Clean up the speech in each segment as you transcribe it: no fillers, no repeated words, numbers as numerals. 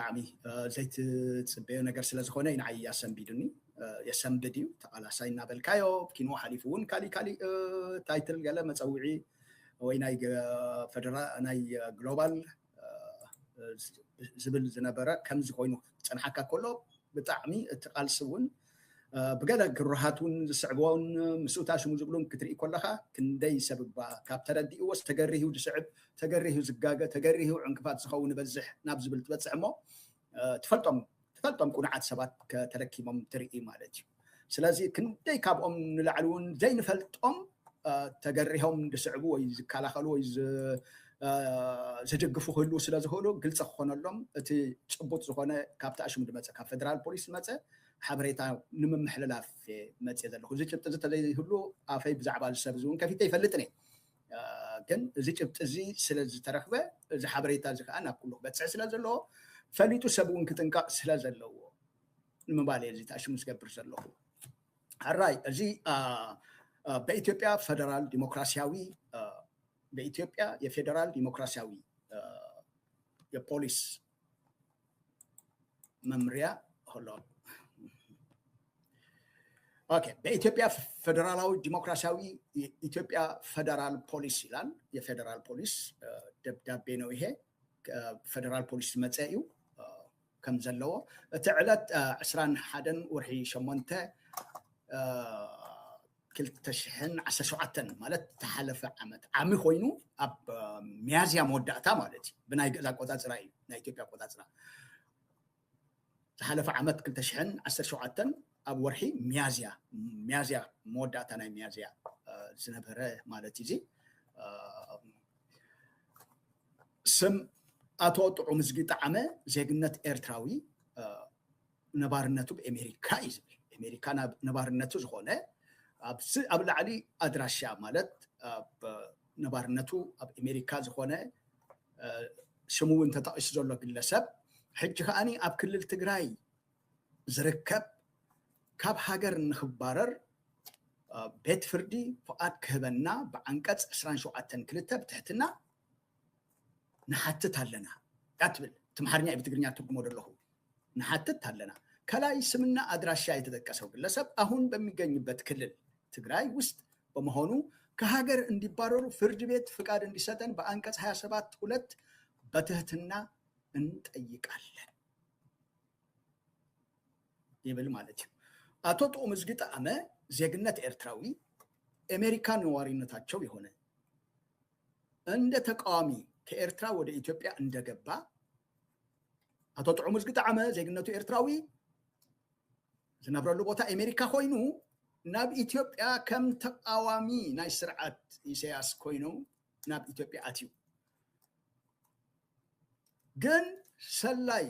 بتعمي زيت تصبيه نجار سلازخونه ينعي يسنبيدني يسنبديو تعالى ساينا بالكايو كينو حليفون كالي تايتل قال متصوعي ويناي فدرا ناي جلوبال زبل زنبره كم زخوينو صنحكا كله بتعمي تقالسون بقدر كرهاتون سعبون مسوتاش مزبلون كتري كلها كندي سبب كابتردي وس تجريه ودسعب تجريه زقاقه تجريه عنكفات سخون بزح نابزبل تبصعمو تفلطم قنعات سبات كتركيمم تري مالتي سلازي كندي كابهم نلعلون زي نفلطم تجريهم دسعبو ويز كالاخلو ويز زجقفو كله سلازهولو قلص خونلهم تي صبوت زخونه كابتاشم دمص كاب فدرال بوليس مصه حبريتا نممحللاف مصي زلخو زيچبط زتلي هلو افاي بزعبال سبزون كفيت يفلطني كن زيچبط زي سلاز ترخبه زي حبريتا زي انا كله بتصع سلازلو فليتو سبون كتنقا سلازلو نمبالي زي تاشم مسكبر زلخو الراي زي በኢትዮጵያ ፌደራል ዲሞክራሲያዊ በኢትዮጵያ የፌደራል ዲሞክራሲያዊ የፖሊስ መምሪያ ሆሎ ኦኬ በኢትዮጵያ ፌደራላዊ ዲሞክራሲያዊ የኢትዮጵያ ፌደራል ፖሊስ ይላል የፌደራል ፖሊስ ደብዳቤ ነው ይሄ ፌደራል ፖሊስ መጻኢው ከም ዘለዎ ተዕለት 11 ወርሒ 8 كلتشحن 17 مالت تحالف عمت عمي خوينو اب ميازيا موداتا مالتي بناي غزا قوطاصراي ناي ايثيوبيا قوطاصرا تحالف عمت كلتشحن 17 اب ورحي ميازيا موداتا ناي ميازيا زنبره مالتي زي سم اتو طعم زغي طعمه زيغنت ኤርትራዊ ነባርነቱ በአሜሪካ ይዝብል አሜሪካ ነባርነቱ ዝኾነ ኣብ ላዕሊ ኣድራሻ ማለት ነባርነቱ ኣብ አሜሪካ ዝኾነ ስሙ እንተጣቅስ ዘሎ ግለሰብ ሕጂ ከኣኒ ኣብ ክልል ትግራይ ዝርከብ ካብ ሃገር ንኽባረር ቤት ፍርዲ ፍቃድ ክህበና ብዓንቀጽ 27 ክልተ ብትሕትና ንሓትት ኣለና ያትብል ትምሓርኛ ብትግርኛ ትርጉሞ ደለኹ ንሓትት ኣለና ከላይ ስምና አድራሻ የተጠቀሰው ግለሰብ አሁን በሚገኝበት ክልል ትግራይ ውስጥ በመሆኑ ከሀገር እንዲባረሩ ፍርድ ቤት ፍቃድ እንዲሰጠን በአንቀጽ 27 2 በትህትና እንጠይቃለን ይብል ማለት ነው። አቶ ጦም ዝግጣመ ዜግነት ኤርትራዊ አሜሪካን ነዋሪነታቸው የሆነ እንደ ተቃዋሚ ከኤርትራ ወደ ኢትዮጵያ እንደገባ አቶ ጦም ዝግጣመ ዜግነቱ ኤርትራዊ ዝነብረሉ ቦታ አሜሪካ ኮይኑ ናብ ኢትዮጵያ ከም ተቃዋሚ ናይ ስርዓት ኢሳያስ ኮይኑ ናብ ኢትዮጵያ አትዩ ግን ሰላይ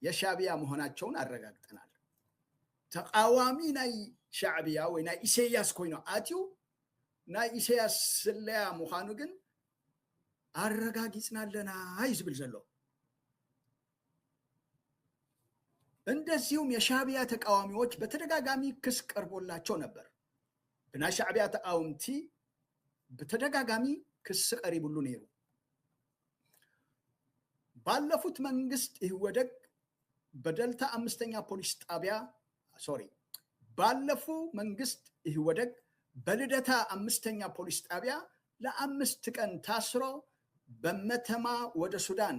የሻዕቢያ መሆናቸውን አረጋግጠናል። ተቃዋሚ ናይ ሻዕቢያ ወይ ናይ ኢሳያስ ኮይኑ አትዩ ናይ ኢሳያስ ስለያ መሆኑ ግን አረጋግጠናልና ይዝብል ዘሎ እንደዚሁም የሻዕቢያ ተቃዋሚዎች በተደጋጋሚ ክስ ቀርቦላቸው ነበር። ብና ሻዕቢያ ተቃውምቲ በተደጋጋሚ ክስ ቀሪቡሉ ነሩ። ባለፉት መንግስት ይወደግ በደልታ አምስተኛ ፖሊስ ጣቢያ ባለፉ መንግስት ይወደግ በልደታ አምስተኛ ፖሊስ ጣቢያ ለአምስት ቀን ታስሮ በመተማ ወደ ሱዳን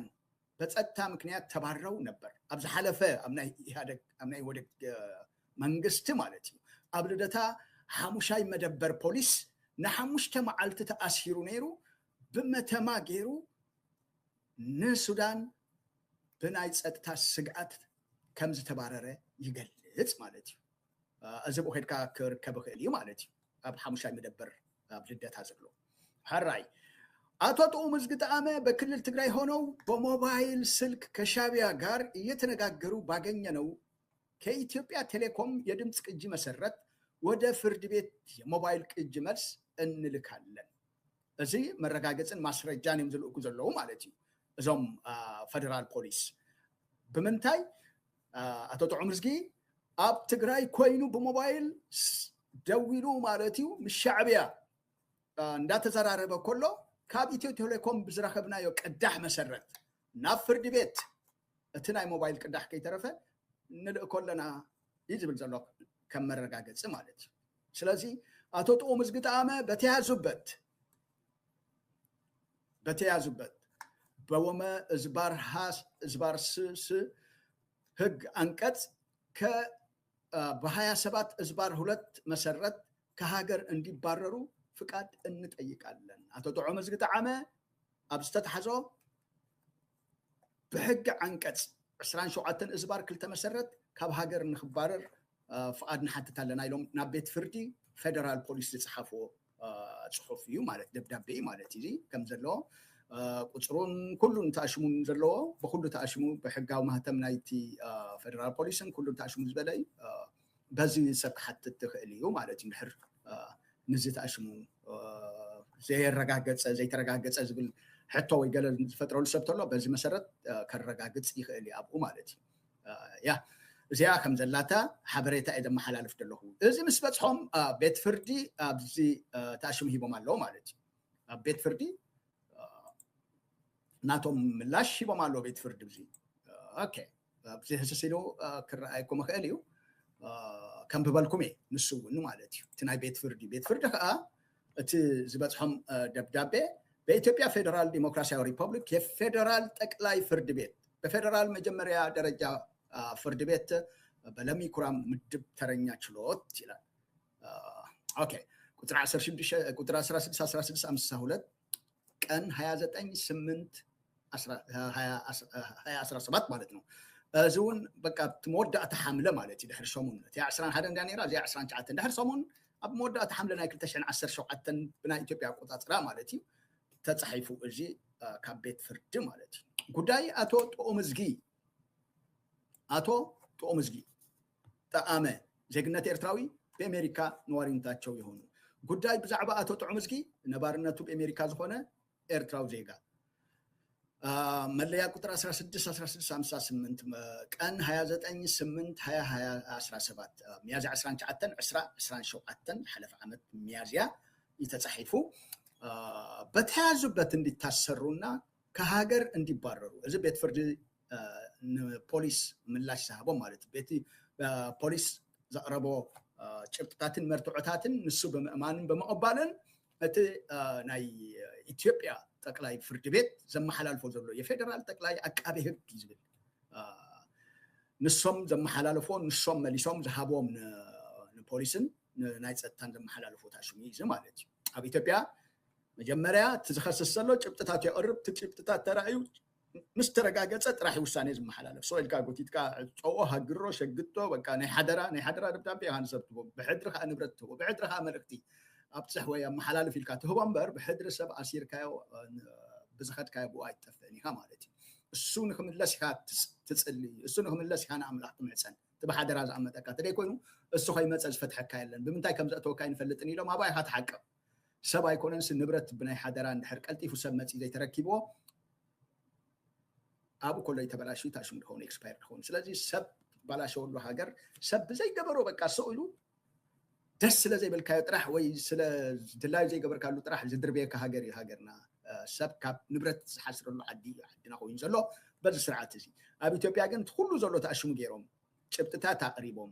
በጸጥታ ምክንያት ተባረው ነበር። አብዛ ሐለፈ አምናይ ኢህአደግ አምናይ ወደ መንግስት ማለት ነው። አብልደታ ሐሙሻይ መደበር ፖሊስ ነሐሙሽተ መዓልት ተአሲሩ ነሩ በመተማ ገሩ ንሱዳን በናይ ጸጥታ ስግዓት ከምዝ ተባረረ ይገልጽ ማለት ነው። አዘቦ ሄድካ ከበከሊ ማለት ነው። አብ ሐሙሻይ መደበር አብልደታ ዘብሎ ሐራይ አቶ ጦም ዝግጣመ በክልል ትግራይ ሆነው በሞባይል ስልክ ከሻዕቢያ ጋር እየተነጋገሩ ባገኘነው ከኢትዮጵያ ቴሌኮም የድምጽ ቅጂ መሰረት ወደ ፍርድ ቤት የሞባይል ቅጂ መልስ እንልካለን። እዚህ መረጋገጽን ማስረጃን የምዝልኩ ዘለው ማለት ነው። እዞም ፌደራል ፖሊስ በመንታይ አቶ ጦም ዝጊ ኣብ ትግራይ ኮይኑ በሞባይል ደዊሉ ማለት ነው ምሻዕቢያ እንዳተዘራረበ ኮሎ ካብ ኢትዮ ቴሌኮም ብዝረከብናዮ ቀዳሕ መሰረት ናብ ፍርድ ቤት اتناي موبايل قداح كيترفه نلق كلنا يجبل زلو كم مرقاقص مالتي سلازي اتو طقوم زقطامه بتيازوبت بوما ازبار هاس ازبار س هج انقص ك بهايا سبات ازبار ሁለት መሰረት ከሀገር እንዲባረሩ ፍቃድ እንጠይቃለን አቶ ጥዑም ዝግጣዓመ ኣብ ዝተተሓዞ ብሕጊ አንቀጽ 27 ازبار ክልተ መሰረት ካብ ሃገር ንኽባረር ፍቃድ ንሓትት ኣለና ኢሎም ናብ ቤት ፍርዲ ፌደራል ፖሊስ ዝፅሓፎ ጽሑፍ እዩ ማለት ደብዳቤ ማለት እዚ ከም ዘሎ ቁጽሩን ኩሉን ተኣሽሙን ዘለዎ በኩሉ ተኣሽሙ በሕጋዊ ማህተም ናይቲ ፌደራል ፖሊስን ኩሉ ተኣሽሙ ዝበለይ በዚ ሰብ ክሓትት ትኽእል እዩ ማለት እዩ ድሕር ንዚ ተኣሽሙ ዘይተረጋገፀ ዝብል ሕቶ ወይ ገለ ዝፈጥረሉ ሰብ ተሎ በዚ መሰረት ከረጋግፅ ይኽእል እዩ ኣብኡ ማለት እዩ ያ እዚኣ ከም ዘላታ ሓበሬታ እየ ዘመሓላልፍ ዘለኹ እዚ ምስ በፅሖም ቤት ፍርዲ ኣብዚ ተኣሽሙ ሂቦም ኣለዎ ማለት እዩ ኣብ ቤት ፍርዲ ናቶም ምላሽ ሂቦም ኣለዎ ቤት ፍርዲ ብዚ ኦኬ ኣብዚ ህስሲሉ ክረኣይኩም ይኽእል እዩ ከም ብበልኩም እየ ንሱ እውን ማለት እዩ እቲ ናይ ቤት ፍርዲ ከዓ እቲ ዝበፅሖም ደብዳቤ በኢትዮጵያ ፌደራል ዲሞክራሲያዊ ሪፐብሊክ የፌደራል ጠቅላይ ፍርድ ቤት በፌደራል መጀመሪያ ደረጃ ፍርድ ቤት በለሚ ኩራም ምድብ ተረኛ ችሎት ይላል ኦኬ ቁጥር 16 ቀን 29/8 2017 ማለት ነው እዚውን በቃ መወዳእታ ሓምለ ማለት እዩ ድሕሪ ሰሙን እቲ 11 እንዳ ነይራ እዚ 19 ድሕሪ ሰሙን ኣብ መወዳእታ ሓምለ ናይ 2017 ብናይ ኢትዮጵያ ኣቆፃፅራ ማለት እዩ ተጻሒፉ እዚ ካብ ቤት ፍርዲ ማለት እዩ ጉዳይ አቶ ጥዑም ዝጊ ጠኣመ ዜግነት ኤርትራዊ በአሜሪካ ነዋሪነታቸው የሆኑ ጉዳይ ብዛዕባ አቶ ጥዑም ዝጊ ነባርነቱ በአሜሪካ ዝኾነ ኤርትራዊ ዜጋ መለያ ቁጥር 16/1658 ቀን 29/8/2017 ሚያዝያ 19/2027 ሓለፈ ዓመት ሚያዝያ ይተጻሒፉ በተያዙበት እንዲታሰሩና ከሀገር እንዲባረሩ እዚ ቤት ፍርዲ ፖሊስ ምላሽ ዝሃቦም ማለት ቤት ፖሊስ ዘቕረቦ ጭብጥታትን መርትዖታትን ንሱ ብምእማንን በመቐባልን እቲ ናይ ኢትዮጵያ ጠቅላይ ፍርድ ቤት ዘመሓላልፎ ዘሎ የፌደራል ጠቅላይ አቃቤ ሕግ ዝብል ንሶም ዘመሓላልፎ ንሶም መሊሶም ዝሃቦም ንፖሊስን ናይ ፀጥታን ዘመሓላልፎ ታሽሙ እዩ ማለት እዩ ኣብ ኢትዮጵያ መጀመሪያ ትዝኸስስ ዘሎ ጭብጥታት የቕርብ እቲ ጭብጥታት ተራእዩ ምስ ተረጋገፀ ጥራሕ ውሳኔ ዝመሓላለፍ ሰው ኢልካ ጎቲትካ ፀውኦ ሃግሮ ሸግቶ በቃ ናይ ሓደራ ደብዳቤ ኢኻ ንሰብ ትቦ ብሕድሪ ከዓ ንብረት ትቦ ብሕድሪ ከዓ መልእክቲ ኣብፅሕ ወይ ኣመሓላልፍ ኢልካ ትህቦ እምበር ብሕድሪ ሰብ ኣሲርካዮ ብዝኸድካዮ ብኡ ኣይትጠፍእን ኢኻ ማለት እዩ እሱ ንክምለስ ኢኻ ትፅሊ እሱ ንክምለስ ኢኻ ንኣምላኽ ትምሕፀን እቲ ብሓደራ ዝኣመጠካ ተደይ ኮይኑ እሱ ከይመፀ ዝፈትሐካ የለን ብምንታይ ከም ዘእተወካ ይንፈልጥን ኢሎም ኣባ ኢኻ ትሓቅብ ሰብ ኣይኮነንስ ንብረት ብናይ ሓደራ እንድሕር ቀልጢፉ ሰብ መፂ ዘይተረኪብዎ ኣብኡ ኮሎ ይተበላሹ ታሽሙ ድኾን ኤክስፓየር ድኾን ስለዚ ሰብ ባላሸወሉ ሃገር ሰብ ብዘይገበሮ በቃ ሰው ኢሉ ደስ ስለዘይበልካዮ ጥራሕ ወይ ስለ ድላዩ ዘይገበርካሉ ጥራሕ ዝድርብየካ ሃገር እዩ ሃገርና ሰብ ካብ ንብረት ዝሓስረሉ ዓድና ኮይኑ ዘሎ በዚ ስርዓት እዚ ኣብ ኢትዮጵያ ግን ኩሉ ዘሎ ተኣሽሙ ገይሮም ጭብጥታት ኣቕሪቦም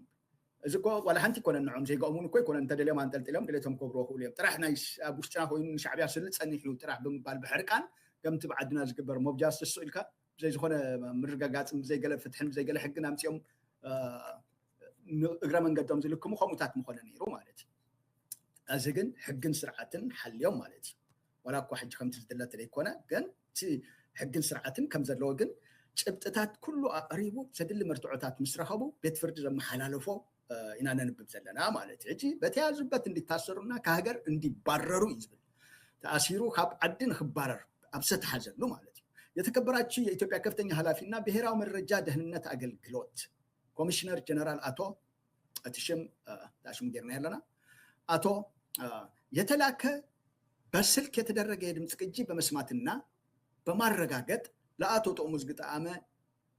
እዚ እኮ ዋላ ሓንቲ ይኮነን ንዖም ዘይገእሙን እኮ ይኮነን እንተደልዮም አንጠልጢሎም ድሌቶም ከብሮ ክእሉ እዮም ጥራሕ ናይ ኣብ ውሽጥና ኮይኑ ንሻዕብያ ስልጥ ፀኒሑ ጥራሕ ብምባል ብሕርቃን ከምቲ ብዓድና ዝግበር ሞብጃስ ተስኡ ኢልካ زي ዝኾነ ምርጋጋፅን ዘይገለ ፍትሕን ዘይገለ ሕግን ኣምፂኦም እግረ መንገዶም ዝልክሙ ከምኡታት ምኾነ ነይሩ ማለት እዩ እዚ ግን ሕግን ስርዓትን ሓልዮም ማለት እዩ ዋላ እኳ ሕጂ ከምቲ ዝድለት ዘይኮነ ግን እቲ ሕግን ስርዓትን ከም ዘለዎ ግን ጭብጥታት ኩሉ ኣቕሪቡ ዘድሊ መርትዖታት ምስ ረኸቡ ቤት ፍርዲ ዘመሓላለፎ ኢና ነንብብ ዘለና ማለት እዩ ሕጂ በተያዙበት እንዲታሰሩና ከሃገር እንዲባረሩ እዩ ዝብል ተኣሲሩ ካብ ዓዲ ንክባረር ኣብ ዝተሓዘሉ ማለት እዩ የተከበራችሁ የኢትዮጵያ ከፍተኛ ኃላፊና ብሔራዊ መረጃ ደህንነት አገልግሎት ኮሚሽነር ጀነራል አቶ ታሽም ጌርና ያለና አቶ የተላከ በስልክ የተደረገ የድምፅ ቅጂ በመስማትና በማረጋገጥ ለአቶ ጥዑም ዝጊ ጠኣመ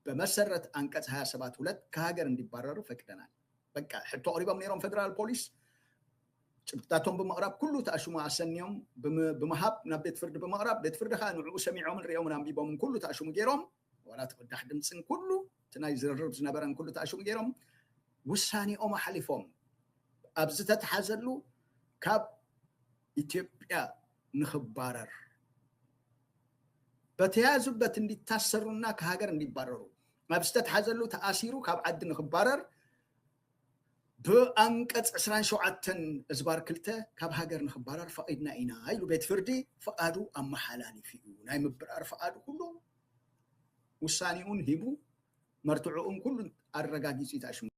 በመሰረት አንቀጽ 27(2) ከሀገር እንዲባረሩ ፈቅደናል በቃ ሕቶ ቀሪቦም ነይሮም ፌደራል ፖሊስ ጭብጥታቶም ብምቕራብ ኩሉ ተኣሽሙ ኣሰኒዮም ብምሃብ ናብ ቤት ፍርዲ ብምቕራብ ቤት ፍርዲ ከዓ ንዕኡ ሰሚዖምን ሪኦምን ኣንቢቦምን ኩሉ ተኣሽሙ ገይሮም ولا تقدح دمصن كله تناي زررب زنبرن كله تاشوم غيرهم وساني اوما حليفهم ابزت تحزلو كاب ኢትዮጵያ ንኽባረር በተያዙበት እንዲታሰሩና ከሀገር እንዲባረሩ ማብስተት ሐዘሉ ተአሲሩ ካብ ዓዲ ንኽባረር በአንቀጽ 27 እዝባር ክልተ ካብ ሃገር ንኽባረር ፈቂድና ኢና ኢሉ ቤት ፍርዲ ፈቃዱ አመሓላሊፍ እዩ ናይ ምብራር ፈቃዱ ሁሉ ውሳኔውን ሂቡ መርትዑውን ሁሉ አረጋጊጹ ይታሽሙ